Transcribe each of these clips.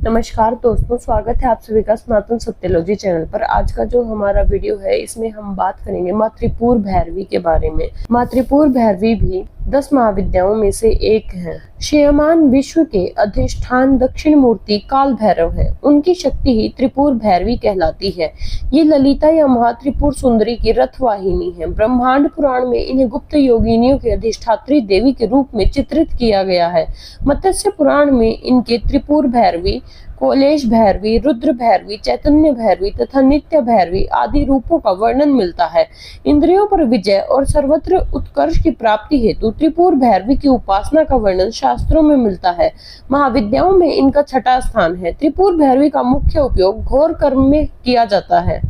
नमस्कार दोस्तों, स्वागत है आप सभी का सनातन सत्यलॉजी चैनल पर। आज का जो हमारा वीडियो है इसमें हम बात करेंगे माँ त्रिपुर भैरवी के बारे में। माँ त्रिपुर भैरवी भी 10 महाविद्याओं में से एक है। श्रेयमान विश्व के अधिष्ठान दक्षिण मूर्ति काल भैरव है। उनकी शक्ति ही त्रिपुर भैरवी कहलाती है। ये ललिता या महात्रिपुर सुंदरी की रथवाहिनी है। ब्रह्मांड पुराण में इन्हें गुप्त योगिनियों के अधिष्ठात्री देवी के रूप में चित्रित किया गया है। मत्स्य पुराण में इनके त्रिपुर भैरवी, कोलेश भैरवी, रुद्र भैरवी, चैतन्य भैरवी तथा नित्य भैरवी आदि रूपों का वर्णन मिलता है। इंद्रियों पर विजय और सर्वत्र उत्कर्ष की प्राप्ति हेतु त्रिपुर भैरवी की उपासना का वर्णन शास्त्रों में मिलता है। महाविद्याओं में इनका छठा स्थान है। त्रिपुर भैरवी का मुख्य उपयोग घोर कर्म में किया जाता है।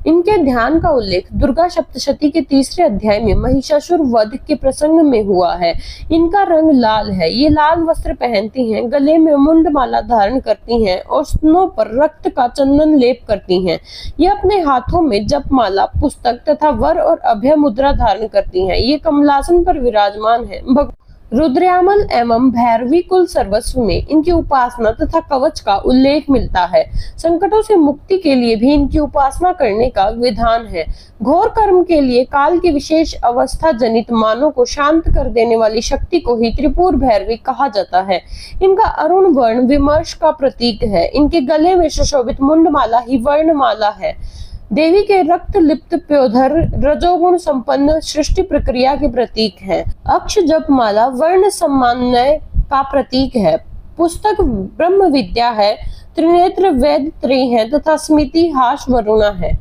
इनके ध्यान का उल्लेख दुर्गा सप्तशती के 3रे अध्याय में महिषासुर वध के प्रसंग में हुआ है। इनका रंग लाल है। ये लाल वस्त्र पहनती हैं, गले में मुंडमाला धारण करती हैं और स्तनों पर रक्त का चंदन लेप करती हैं। ये अपने हाथों में जपमाला, पुस्तक तथा वर और अभय मुद्रा धारण करती हैं। ये कमलासन पर विराजमान है। रुद्रयामल एवं भैरवी कुल सर्वस्व में इनकी उपासना तथा कवच का उल्लेख मिलता है। संकटों से मुक्ति के लिए भी इनकी उपासना करने का विधान है। घोर कर्म के लिए काल की विशेष अवस्था जनित मानों को शांत कर देने वाली शक्ति को ही त्रिपुर भैरवी कहा जाता है। इनका अरुण वर्ण विमर्श का प्रतीक है। इनके गले में सुशोभित मुंडमाला ही वर्णमाला है। देवी के रक्त लिप्त प्योधर रजोगुण संपन्न सृष्टि प्रक्रिया के प्रतीक है। अक्ष जपमाला वर्ण सम्मानय का प्रतीक है। पुस्तक ब्रह्म विद्या है। त्रिनेत्र वेद त्रय है तथा स्मृति हास वरुणा है।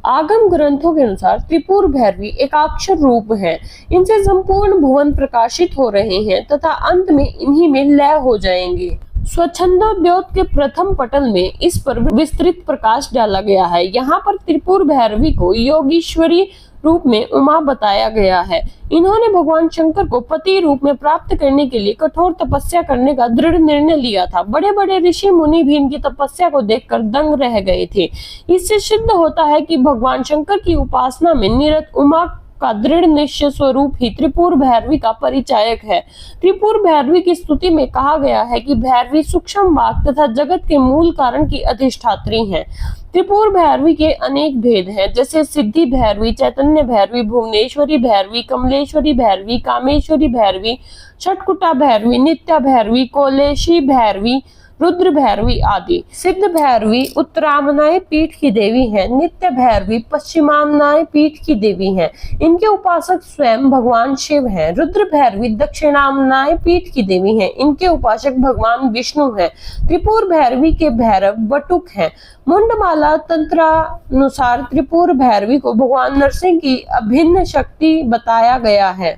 आगम ग्रंथों के अनुसार त्रिपुर भैरवी एकाक्षर रूप है। इनसे संपूर्ण भुवन प्रकाशित हो रहे हैं तथा अंत में इन्हीं में लय हो जाएंगे। स्वच्छंदोद्योत के प्रथम पटल में इस पर विस्तृत प्रकाश डाला गया है। यहाँ पर त्रिपुर भैरवी को योगीश्वरी रूप में उमा बताया गया है। इन्होंने भगवान शंकर को पति रूप में प्राप्त करने के लिए कठोर तपस्या करने का दृढ़ निर्णय लिया था। बड़े बड़े ऋषि मुनि भी इनकी तपस्या को देखकर दंग रह गए थे। इससे सिद्ध होता है कि भगवान शंकर की उपासना में निरत उमा का दृढ़ निश्चय स्वरूप ही त्रिपुर भैरवी का परिचायक है। त्रिपुर भैरवी की स्तुति में कहा गया है कि भैरवी सूक्ष्म वाक तथा जगत के मूल कारण की अधिष्ठात्री हैं। त्रिपुर भैरवी के अनेक भेद हैं, जैसे सिद्धि भैरवी, चैतन्य भैरवी, भुवनेश्वरी भैरवी, कमलेश्वरी भैरवी, कामेश्वरी भैरवी, छटकुटा भैरवी, नित्या भैरवी, कोलेशी भैरवी, रुद्र भैरवी आदि। सिद्ध भैरवी उत्तरामनाय पीठ की देवी है। नित्य भैरवी पश्चिमामनाय पीठ की देवी है। इनके उपासक स्वयं भगवान शिव हैं। रुद्र भैरवी दक्षिणामनाय पीठ की देवी हैं। इनके उपासक भगवान विष्णु हैं। त्रिपुर भैरवी के भैरव बटुक हैं। मुंडमाला तंत्रानुसार त्रिपुर भैरवी को भगवान नरसिंह की अभिन्न शक्ति बताया गया है।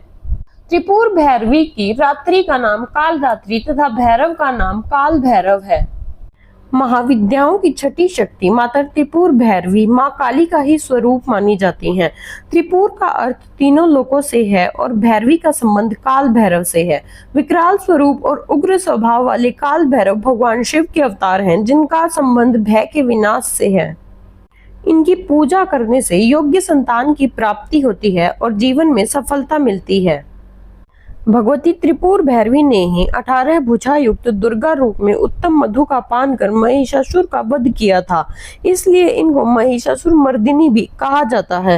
त्रिपुर भैरवी की रात्रि का नाम काल रात्रि तथा भैरव का नाम काल भैरव है। महाविद्याओं की छठी शक्ति माता त्रिपुर भैरवी माँ काली का ही स्वरूप मानी जाती हैं। त्रिपुर का अर्थ तीनों लोकों से है और भैरवी का संबंध काल भैरव से है। विकराल स्वरूप और उग्र स्वभाव वाले काल भैरव भगवान शिव के अवतार हैं, जिनका संबंध भय के विनाश से है। इनकी पूजा करने से योग्य संतान की प्राप्ति होती है और जीवन में सफलता मिलती है। भगवती त्रिपुर भैरवी ने ही 18 भुजा युक्त दुर्गा रूप में उत्तम मधु का पान कर महिषासुर का वध किया था। इसलिए इनको महिषासुर मर्दिनी भी कहा जाता है।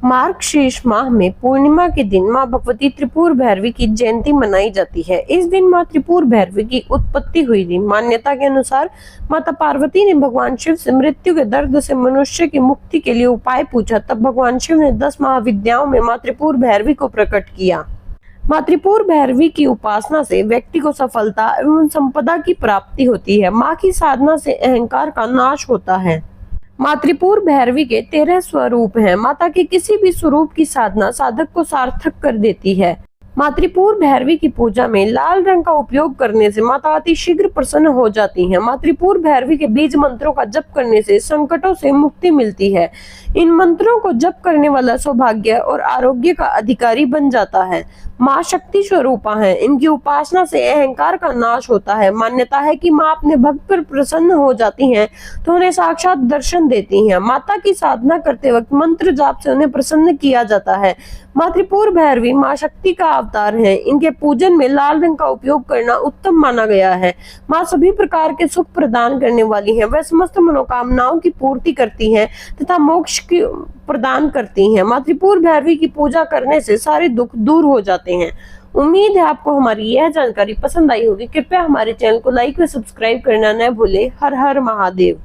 मार्गशीर्ष माह में पूर्णिमा के दिन माँ भगवती त्रिपुर भैरवी की जयंती मनाई जाती है। इस दिन माँ त्रिपुर भैरवी की उत्पत्ति हुई थी। मान्यता के अनुसार माता पार्वती ने भगवान शिव से मृत्यु के दर्द से मनुष्य की मुक्ति के लिए उपाय पूछा। तब भगवान शिव ने 10 महाविद्याओं में माँ त्रिपुर भैरवी को प्रकट किया। माँ त्रिपुर भैरवी की उपासना से व्यक्ति को सफलता एवं संपदा की प्राप्ति होती है। माँ की साधना से अहंकार का नाश होता है। माँ त्रिपुर भैरवी के 13 स्वरूप हैं। माता के किसी भी स्वरूप की साधना साधक को सार्थक कर देती है। माँ त्रिपुर भैरवी की पूजा में लाल रंग का उपयोग करने से माता अति शीघ्र प्रसन्न हो जाती हैं। माँ त्रिपुर भैरवी के बीज मंत्रों का जप करने से संकटों से मुक्ति मिलती है। इन मंत्रों को जप करने वाला सौभाग्य और आरोग्य का अधिकारी बन जाता है। माँ शक्ति स्वरूपा है। इनकी उपासना से अहंकार का नाश होता है। मान्यता है कि माँ अपने भक्त पर प्रसन्न हो जाती हैं तो उन्हें साक्षात दर्शन देती हैं। माता की साधना करते वक्त मंत्र जाप से उन्हें प्रसन्न किया जाता है। माँ त्रिपुर भैरवी माँ शक्ति का अवतार है। इनके पूजन में लाल रंग का उपयोग करना उत्तम माना गया है। माँ सभी प्रकार के सुख प्रदान करने वाली है। वह समस्त मनोकामनाओं की पूर्ति करती है तथा मोक्ष की प्रदान करती हैं। माँ त्रिपुर भैरवी की पूजा करने से सारे दुख दूर हो जाते हैं। उम्मीद है आपको हमारी यह जानकारी पसंद आई होगी। कृपया हमारे चैनल को लाइक व सब्सक्राइब करना न भूलें। हर हर महादेव।